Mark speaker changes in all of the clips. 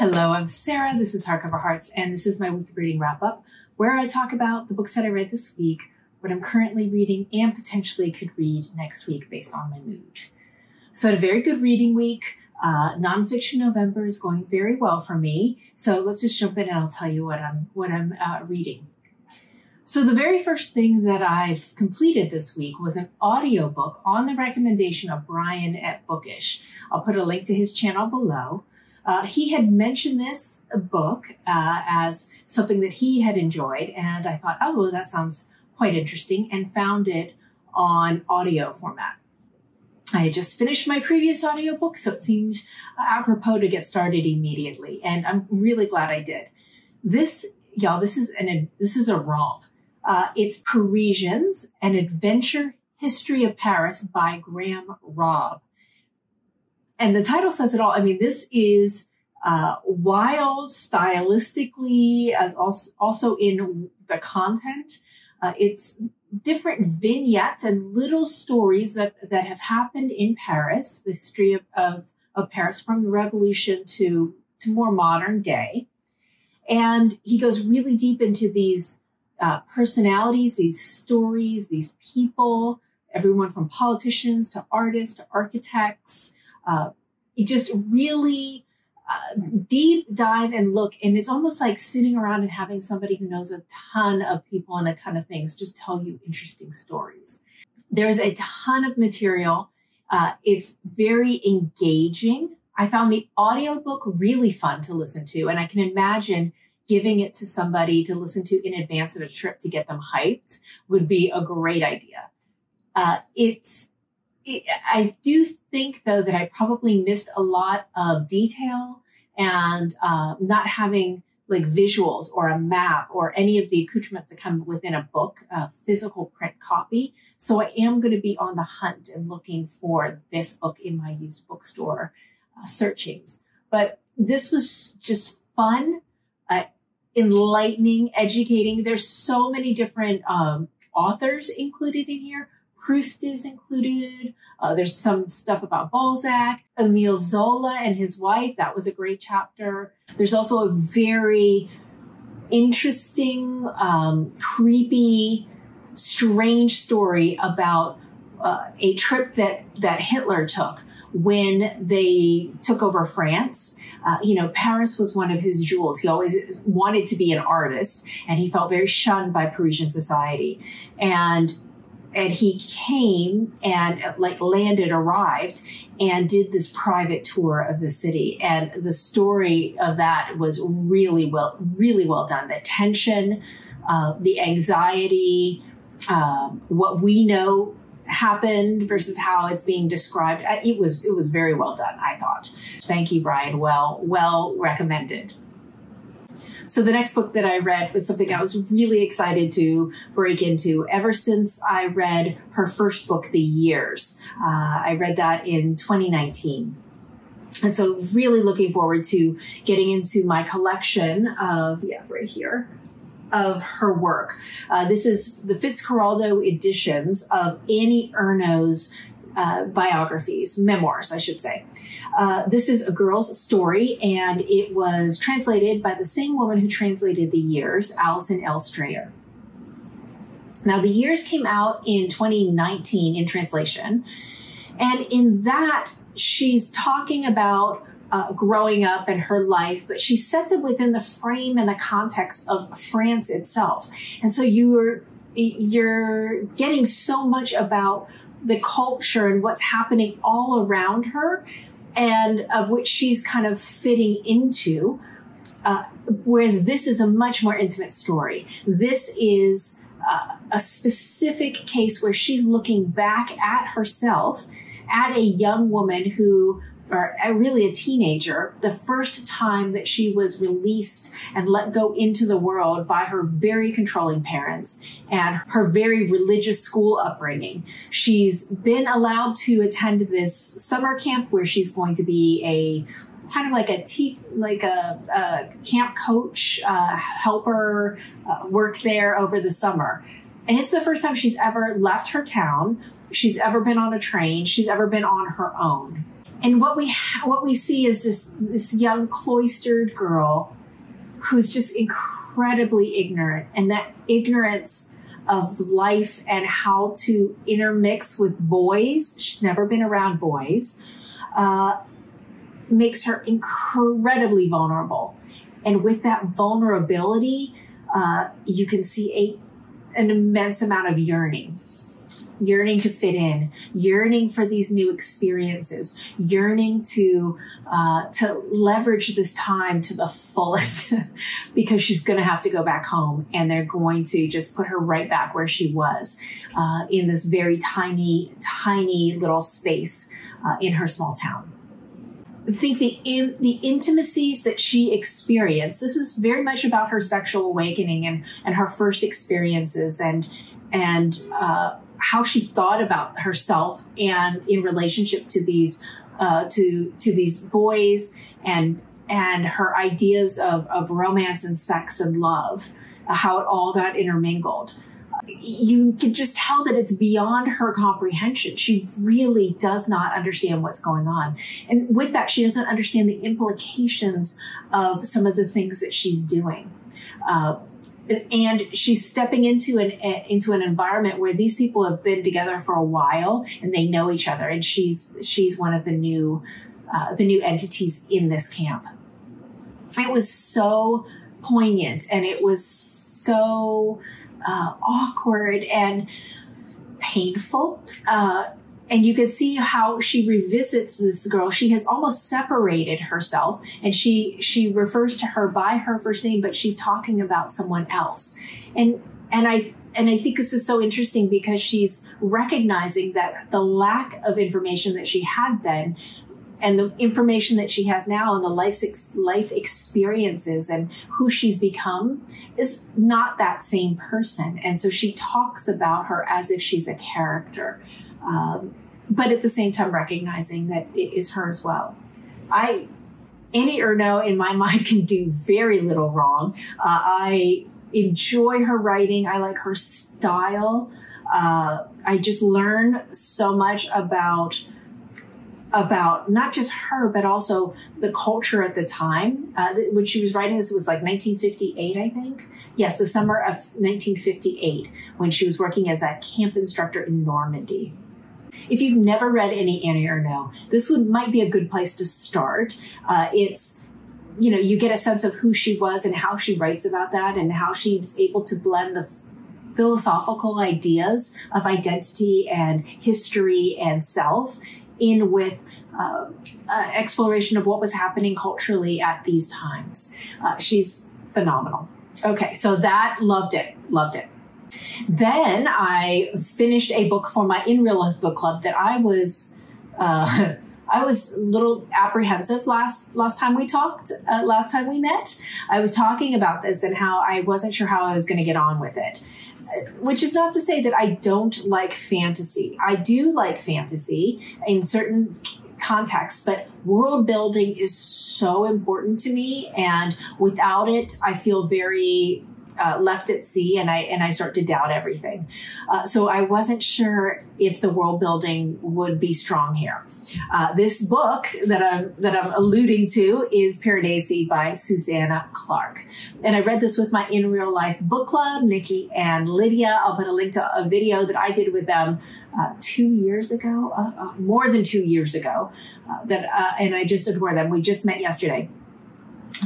Speaker 1: Hello, I'm Sarah. This is Hardcover Hearts, and this is my weekly reading wrap-up, where I talk about the books that I read this week, what I'm currently reading, and potentially could read next week based on my mood. So I had a very good reading week. Nonfiction November is going very well for me. So let's just jump in and I'll tell you what I'm reading. So the very first thing that I've completed this week was an audiobook on the recommendation of Brian at Bookish. I'll put a link to his channel below. He had mentioned this book as something that he had enjoyed, and I thought, oh, well, that sounds quite interesting, and found it on audio format. I had just finished my previous audiobook, so it seemed apropos to get started immediately, and I'm really glad I did. This is a romp. It's Parisians, An Adventure History of Paris by Robb. And the title says it all. I mean, this is wild stylistically, as also in the content. It's different vignettes and little stories that have happened in Paris, the history of Paris from the Revolution to more modern day. And he goes really deep into these personalities, these stories, these people, everyone from politicians to artists to architects. It just really deep dive and look, and it's almost like sitting around and having somebody who knows a ton of people and a ton of things just tell you interesting stories. There's a ton of material. It's very engaging. I found the audiobook really fun to listen to, and I can imagine giving it to somebody to listen to in advance of a trip to get them hyped would be a great idea. I do think, though, that I probably missed a lot of detail and not having like visuals or a map or any of the accoutrements that come within a book, a physical print copy. So I am going to be on the hunt and looking for this book in my used bookstore searchings. But this was just fun, enlightening, educating. There's so many different authors included in here. Proust is included. There's some stuff about Balzac, Émile Zola and his wife. That was a great chapter. There's also a very interesting, creepy, strange story about a trip that Hitler took when they took over France. Paris was one of his jewels. He always wanted to be an artist, and he felt very shunned by Parisian society. And he came and arrived and did this private tour of the city. And the story of that was really well done. The tension, the anxiety, what we know happened versus how it's being described. It was very well done, I thought. Thank you, Brian. Well recommended. So the next book that I read was something I was really excited to break into ever since I read her first book, The Years. I read that in 2019. And so really looking forward to getting into my collection of, right here, of her work. This is the Fitzcarraldo editions of Annie Ernaux's biographies, memoirs, I should say. This is a girl's story, and it was translated by the same woman who translated The Years, Allison L. Strayer. Now, The Years came out in 2019 in translation, and in that, she's talking about growing up and her life, but she sets it within the frame and the context of France itself. And so you're getting so much about the culture and what's happening all around her, and of which she's kind of fitting into, whereas this is a much more intimate story. This is a specific case where she's looking back at herself, at a young woman or really a teenager, the first time that she was released and let go into the world by her very controlling parents and her very religious school upbringing. She's been allowed to attend this summer camp where she's going to be a kind of like a camp coach, helper, work there over the summer. And it's the first time she's ever left her town. She's ever been on a train. She's ever been on her own. And what we see is this young cloistered girl who's just incredibly ignorant, and that ignorance of life and how to intermix with boys, she's never been around boys, makes her incredibly vulnerable. And with that vulnerability, you can see an immense amount of yearning to fit in, yearning for these new experiences, yearning to leverage this time to the fullest because she's going to have to go back home, and they're going to just put her right back where she was in this very tiny little space in her small town. I think the intimacies that she experienced, this is very much about her sexual awakening and her first experiences and how she thought about herself and in relationship to these to these boys and her ideas of romance and sex and love, how it all got intermingled. You can just tell that it's beyond her comprehension. She really does not understand what's going on. And with that, she doesn't understand the implications of some of the things that she's doing. And she's stepping into an environment where these people have been together for a while and they know each other. And she's one of the new entities in this camp. It was so poignant, and it was so awkward and painful. And you can see how she revisits this girl. She has almost separated herself, and she refers to her by her first name, but she's talking about someone else. And I think this is so interesting because she's recognizing that the lack of information that she had then and the information that she has now and the life experiences and who she's become is not that same person. And so she talks about her as if she's a character, but at the same time recognizing that it is her as well. Annie Ernaux, in my mind, can do very little wrong. I enjoy her writing. I like her style. I just learn so much about not just her, but also the culture at the time. When she was writing this, it was like 1958, I think. Yes, the summer of 1958, when she was working as a camp instructor in Normandy. If you've never read any Annie Ernaux, this might be a good place to start. It's, you get a sense of who she was and how she writes about that and how she's able to blend the philosophical ideas of identity and history and self in with exploration of what was happening culturally at these times. She's phenomenal. Okay, so loved it. Then I finished a book for my In Real Life book club that I was a little apprehensive last time we talked, last time we met. I was talking about this and how I wasn't sure how I was going to get on with it. Which is not to say that I don't like fantasy. I do like fantasy in certain contexts, but world building is so important to me. And without it, I feel very left at sea, and I start to doubt everything. So I wasn't sure if the world building would be strong here. This book that I'm alluding to is Piranesi by Susanna Clarke. And I read this with my In Real Life book club, Nikki and Lydia. I'll put a link to a video that I did with them 2 years ago, more than 2 years ago, and I just adore them. We just met yesterday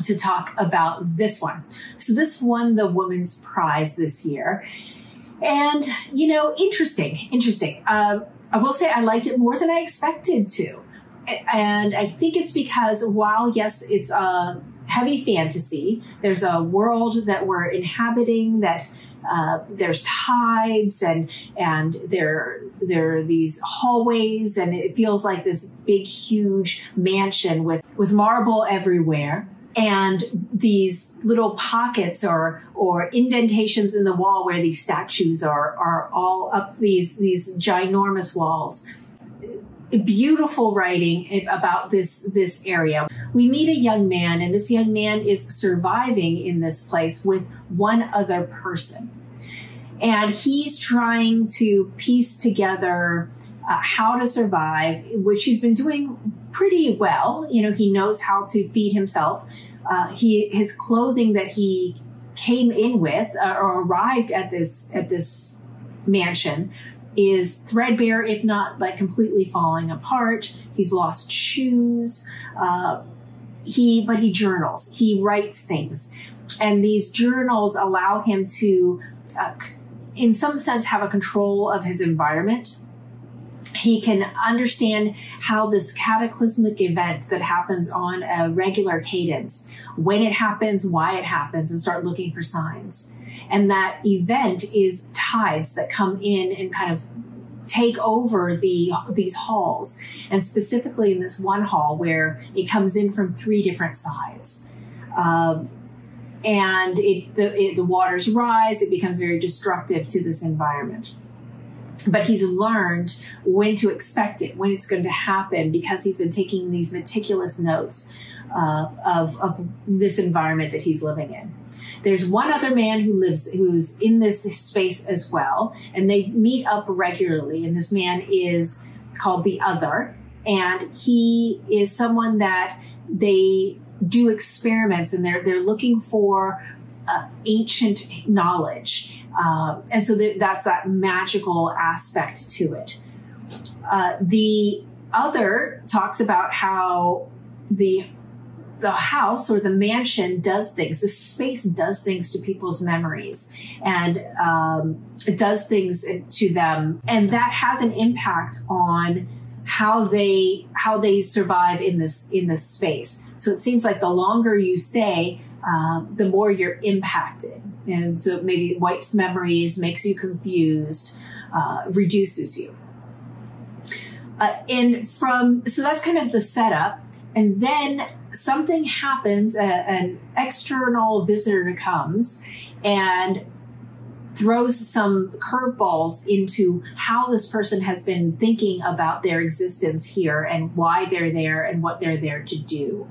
Speaker 1: to talk about this one. So this won the Women's Prize this year. And, interesting. I will say I liked it more than I expected to. And I think it's because while, yes, it's a heavy fantasy, there's a world that we're inhabiting that there's tides and there are these hallways, and it feels like this big, huge mansion with marble everywhere. And these little pockets or indentations in the wall where these statues are all up these ginormous walls. Beautiful writing about this area. We meet a young man, and this young man is surviving in this place with one other person. And he's trying to piece together how to survive, which he's been doing pretty well. You know, he knows how to feed himself. His clothing that he came in with or arrived at this mansion is threadbare, if not like completely falling apart. He's lost shoes. But he journals. He writes things, and these journals allow him to, in some sense, have a control of his environment. He can understand how this cataclysmic event that happens on a regular cadence, when it happens, why it happens, and start looking for signs. And that event is tides that come in and kind of take over these halls. And specifically in this one hall where it comes in from 3 different sides. And the waters rise, it becomes very destructive to this environment. But he's learned when to expect it, when it's going to happen, because he's been taking these meticulous notes of this environment that he's living in. There's one other man who's in this space as well, and they meet up regularly. And this man is called the Other, and he is someone that they do experiments, and they're looking for ancient knowledge. And so that's that magical aspect to it. The Other talks about how the house or the mansion does things, the space does things to people's memories, and it does things to them. And that has an impact on how they survive in this space. So it seems like the longer you stay, the more you're impacted. And so maybe it wipes memories, makes you confused, reduces you. So that's kind of the setup. And then something happens, an external visitor comes and throws some curveballs into how this person has been thinking about their existence here and why they're there and what they're there to do.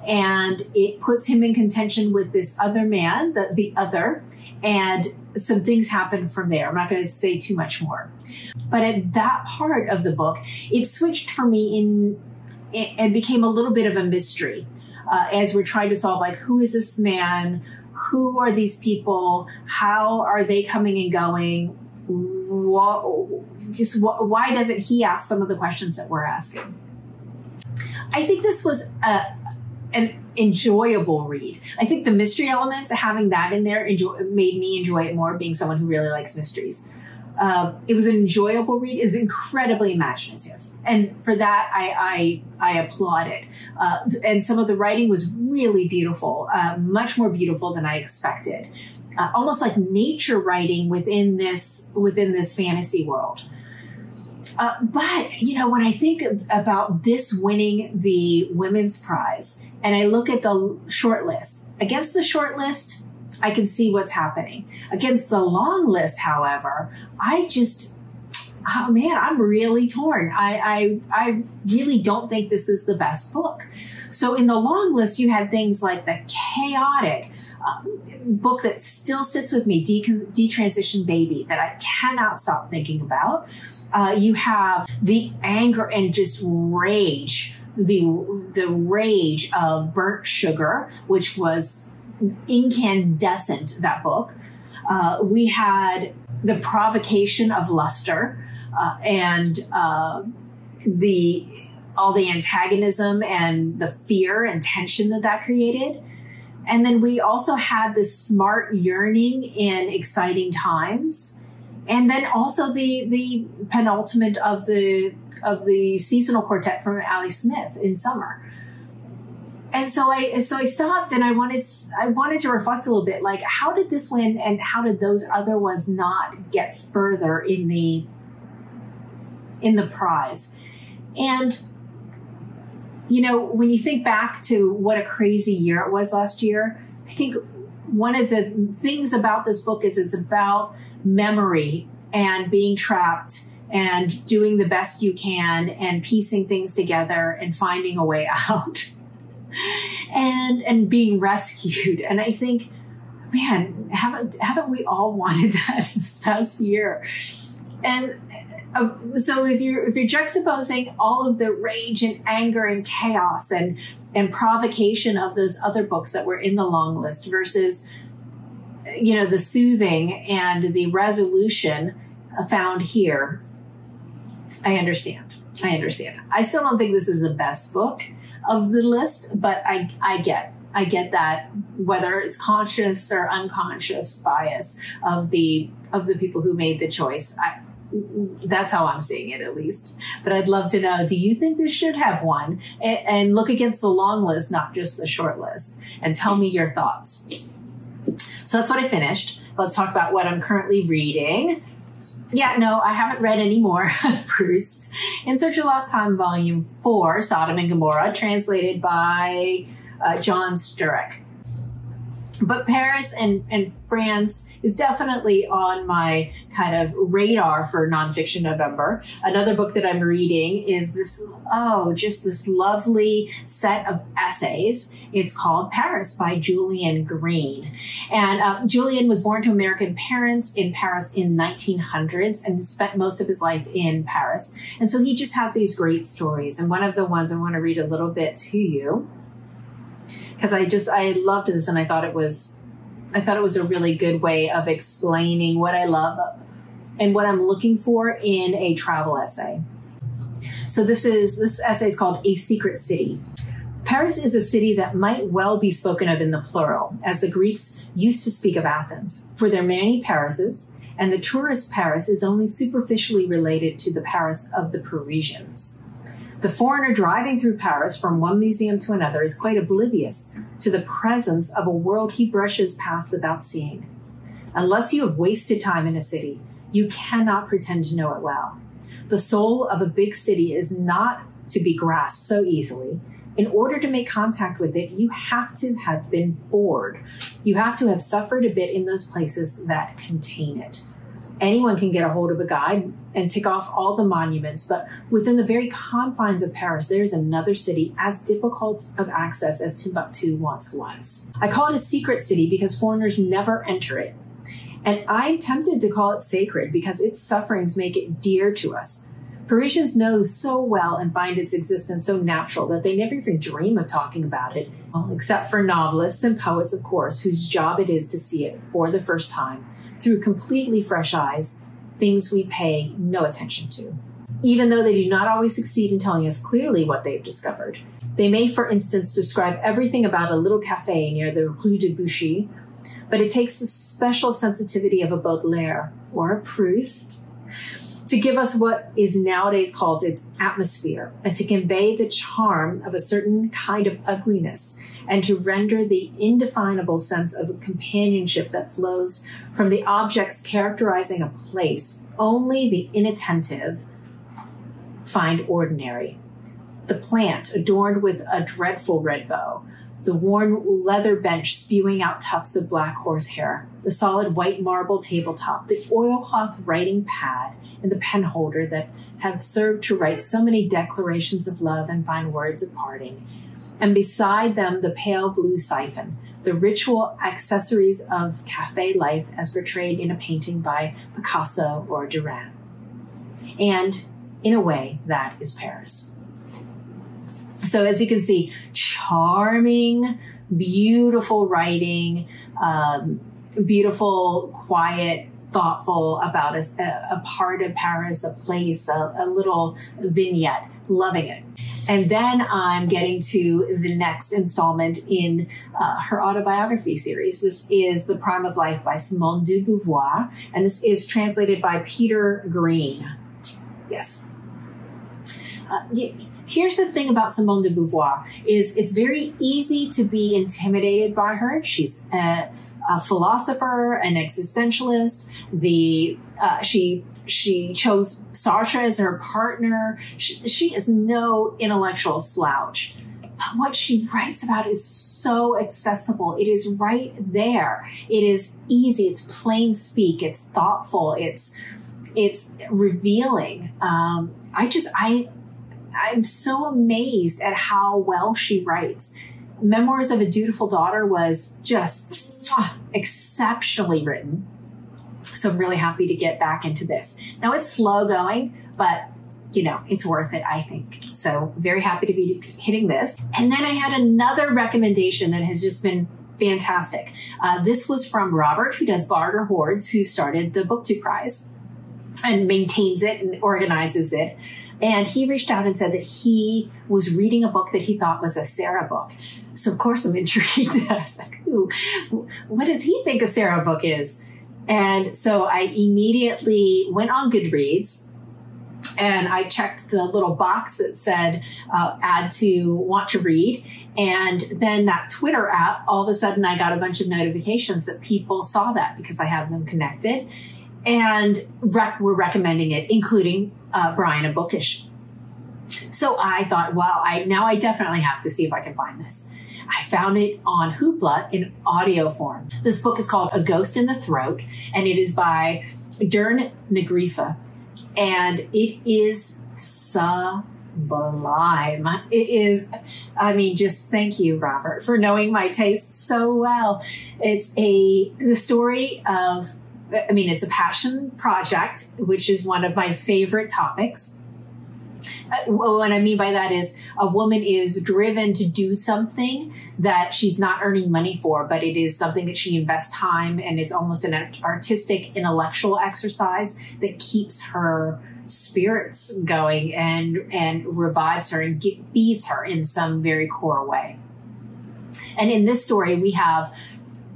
Speaker 1: And it puts him in contention with this other man, the Other, and some things happen from there. I'm not going to say too much more. But at that part of the book, it switched for me and became a little bit of a mystery as we're trying to solve, like, who is this man? Who are these people? How are they coming and going? Why doesn't he ask some of the questions that we're asking? I think this was an enjoyable read. I think the mystery elements, having that in there, made me enjoy it more, being someone who really likes mysteries. It was an enjoyable read. It was incredibly imaginative. And for that, I applaud it. And some of the writing was really beautiful, much more beautiful than I expected. Almost like nature writing within this fantasy world. But, you know, when I think about this winning the Women's Prize, and I look at the short list, against the short list, I can see what's happening. Against the long list, however, oh man, I'm really torn. I really don't think this is the best book. So in the long list, you had things like the chaotic book that still sits with me, Detransition Baby, that I cannot stop thinking about. You have the anger and just rage, the rage of Burnt Sugar, which was incandescent, that book. We had the provocation of Luster, and all the antagonism and the fear and tension that created. And then we also had this smart yearning in Exciting Times. And then also the penultimate of the seasonal quartet from Ali Smith in Summer. And so I stopped and I wanted to reflect a little bit, like, how did this win and how did those other ones not get further in the prize? And, you know, when you think back to what a crazy year it was last year, I think one of the things about this book is it's about memory and being trapped and doing the best you can and piecing things together and finding a way out and being rescued. And I think, man, haven't we all wanted that this past year? And so if you're juxtaposing all of the rage and anger and chaos and provocation of those other books that were in the long list versus, you know, the soothing and the resolution found here, I understand. I still don't think this is the best book of the list, but I get that, whether it's conscious or unconscious bias of the people who made the choice. That's how I'm seeing it, at least. But I'd love to know, do you think this should have one? And look against the long list, not just the short list, and tell me your thoughts. So that's what I finished. Let's talk about what I'm currently reading. Yeah, no, I haven't read any more Proust. In Search of Lost Time, Volume 4, Sodom and Gomorrah, translated by John Sturrock. But Paris and France is definitely on my kind of radar for Nonfiction November. Another book that I'm reading is this, just this lovely set of essays. It's called Paris by Julian Greene. And Julian was born to American parents in Paris in 1900s and spent most of his life in Paris. And so he just has these great stories. And one of the ones I want to read a little bit to you, because I loved this, and I thought it was a really good way of explaining what I love and what I'm looking for in a travel essay. So this essay is called A Secret City. Paris is a city that might well be spoken of in the plural, as the Greeks used to speak of Athens, for their many Parises, and the tourist Paris is only superficially related to the Paris of the Parisians. The foreigner driving through Paris from one museum to another is quite oblivious to the presence of a world he brushes past without seeing. Unless you have wasted time in a city, you cannot pretend to know it well. The soul of a big city is not to be grasped so easily. In order to make contact with it, you have to have been bored. You have to have suffered a bit in those places that contain it. Anyone can get a hold of a guide and tick off all the monuments, but within the very confines of Paris, there is another city as difficult of access as Timbuktu once was. I call it a secret city because foreigners never enter it. And I'm tempted to call it sacred because its sufferings make it dear to us. Parisians know so well and find its existence so natural that they never even dream of talking about it, except for novelists and poets, of course, whose job it is to see it for the first time through completely fresh eyes, things we pay no attention to. Even though they do not always succeed in telling us clearly what they've discovered. They may, for instance, describe everything about a little cafe near the Rue de Bouchy, but it takes the special sensitivity of a Baudelaire or a Proust to give us what is nowadays called its atmosphere and to convey the charm of a certain kind of ugliness and to render the indefinable sense of companionship that flows from the objects characterizing a place. Only the inattentive find ordinary. The plant adorned with a dreadful red bow, the worn leather bench spewing out tufts of black horsehair, the solid white marble tabletop, the oilcloth writing pad, and the pen holder that have served to write so many declarations of love and fine words of parting. And beside them, the pale blue siphon, the ritual accessories of cafe life as portrayed in a painting by Picasso or Doireann. And in a way, that is Paris. So as you can see, charming, beautiful writing, beautiful, quiet, thoughtful about a part of Paris, a place, a little vignette, loving it. And then I'm getting to the next installment in her autobiography series. This is The Prime of Life by Simone de Beauvoir, and this is translated by Peter Greene. Yes. Here's the thing about Simone de Beauvoir is it's very easy to be intimidated by her. She's a philosopher, an existentialist. She chose Sartre as her partner. She is no intellectual slouch. But what she writes about is so accessible. It is right there. It is easy. It's plain speak. It's thoughtful. It's revealing. I'm so amazed at how well she writes. Memoirs of a Dutiful Daughter was just exceptionally written. So I'm really happy to get back into this. Now it's slow going, but you know, it's worth it, I think. So very happy to be hitting this. And then I had another recommendation that has just been fantastic. This was from Robert, who does Barter Hoards, who started the BookTube Prize and maintains it and organizes it. And he reached out and said that he was reading a book that he thought was a Sarah book. So of course I'm intrigued. I was like, ooh, what does he think a Sarah book is? And so I immediately went on Goodreads and I checked the little box that said add to want to read. And then that Twitter app, all of a sudden I got a bunch of notifications that people saw that because I have them connected and were recommending it, including Brian of Bookish. So I thought, well, now I definitely have to see if I can find this. I found it on Hoopla in audio form. This book is called A Ghost in the Throat, and it is by Ghríofa. And it is sublime. It is, I mean, just thank you, Robert, for knowing my taste so well. It's a story of, I mean, it's a passion project, which is one of my favorite topics. What I mean by that is a woman is driven to do something that she's not earning money for, but it is something that she invests time, and it's almost an artistic, intellectual exercise that keeps her spirits going and revives her and feeds her in some very core way. And in this story, we have,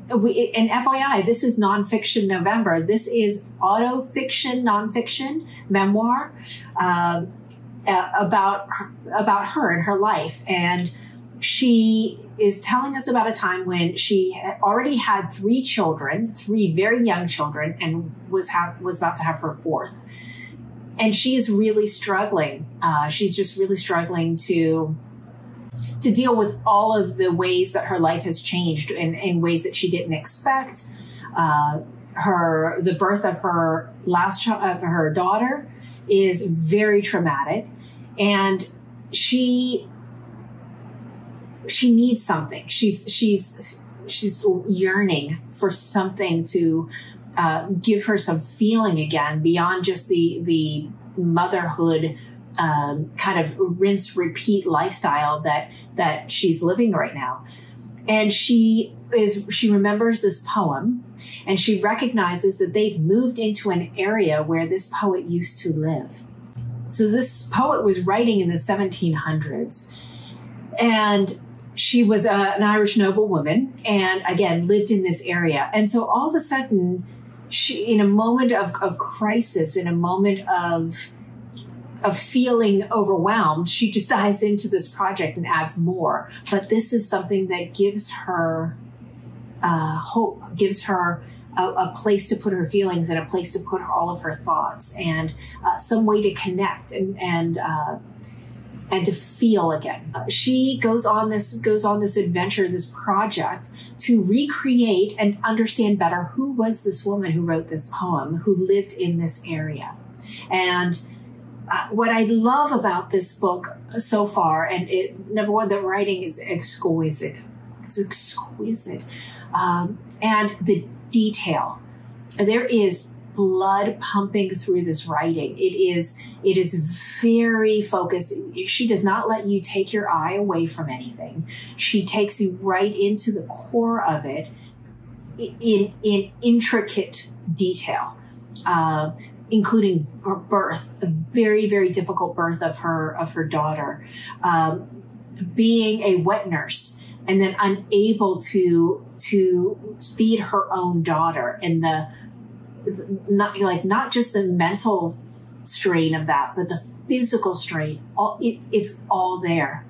Speaker 1: and FYI, this is Nonfiction November. This is autofiction, nonfiction, memoir, about her and her life. And she is telling us about a time when she already had 3 children, 3 very young children, and was about to have her 4th. And she is really struggling. She's just really struggling to deal with all of the ways that her life has changed in ways that she didn't expect. The birth of her her daughter is very traumatic, and she needs something. She's yearning for something to give her some feeling again beyond just the motherhood kind of rinse repeat lifestyle that she's living right now. And she remembers this poem, and she recognizes that they've moved into an area where this poet used to live. So this poet was writing in the 1700s, and she was an Irish noblewoman, and again, lived in this area. And so all of a sudden, she, in a moment of crisis, in a moment of feeling overwhelmed, she just dives into this project and adds more. But this is something that gives her hope, gives her a place to put her feelings and a place to put all of her thoughts, and some way to connect and to feel again. She goes on this adventure, this project, to recreate and understand better who was this woman who wrote this poem, who lived in this area. And what I love about this book so far, and number one, the writing is exquisite. It's exquisite. And the detail. There is blood pumping through this writing. It is very focused. She does not let you take your eye away from anything. She takes you right into the core of it in intricate detail. Including her birth, a very, very difficult birth of her daughter, being a wet nurse, and then unable to feed her own daughter, and not just the mental strain of that, but the physical strain. It's all there.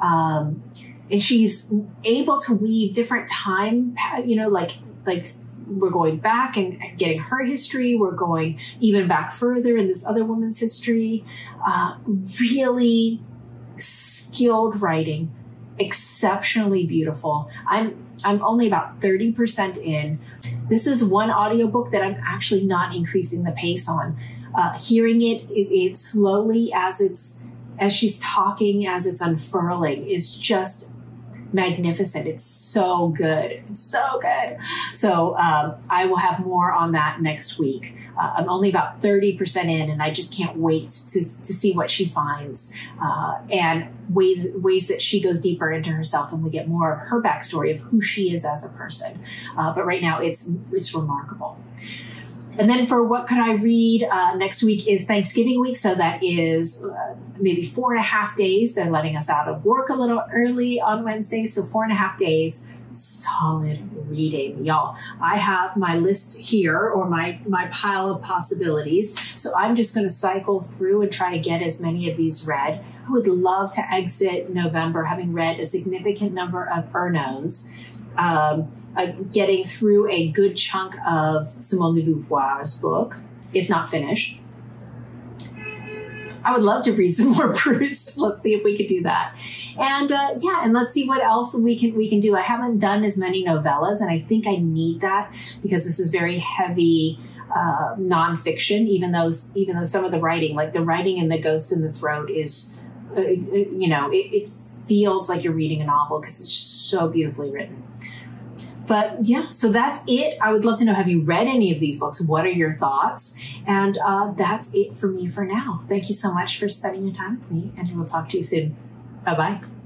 Speaker 1: And she's able to weave different time, like we're going back and getting her history. We're going even back further in this other woman's history. Really skilled writing, exceptionally beautiful. I'm only about 30% in. This is one audiobook that I'm actually not increasing the pace on. Hearing it slowly as she's talking, as it's unfurling, is just magnificent. It's so good. It's so good. So I will have more on that next week. I'm only about 30% in, and I just can't wait to see what she finds and ways that she goes deeper into herself, and we get more of her backstory of who she is as a person. But right now, it's remarkable. And then for what could I read, next week is Thanksgiving week. So that is maybe 4.5 days. They're letting us out of work a little early on Wednesday. So 4.5 days, solid reading, y'all. I have my list here, or my pile of possibilities. So I'm just going to cycle through and try to get as many of these read. I would love to exit November having read a significant number of Ernaux. Getting through a good chunk of Simone de Beauvoir's book, if not finished. I would love to read some more Proust. Let's see if we could do that. And and let's see what else we can do. I haven't done as many novellas, and I think I need that because this is very heavy nonfiction. Even though some of the writing, like the writing in The Ghost in the Throat, is it feels like you're reading a novel because it's so beautifully written. But yeah, so that's it. I would love to know, have you read any of these books? What are your thoughts? And that's it for me for now. Thank you so much for spending your time with me, and we'll talk to you soon. Bye-bye.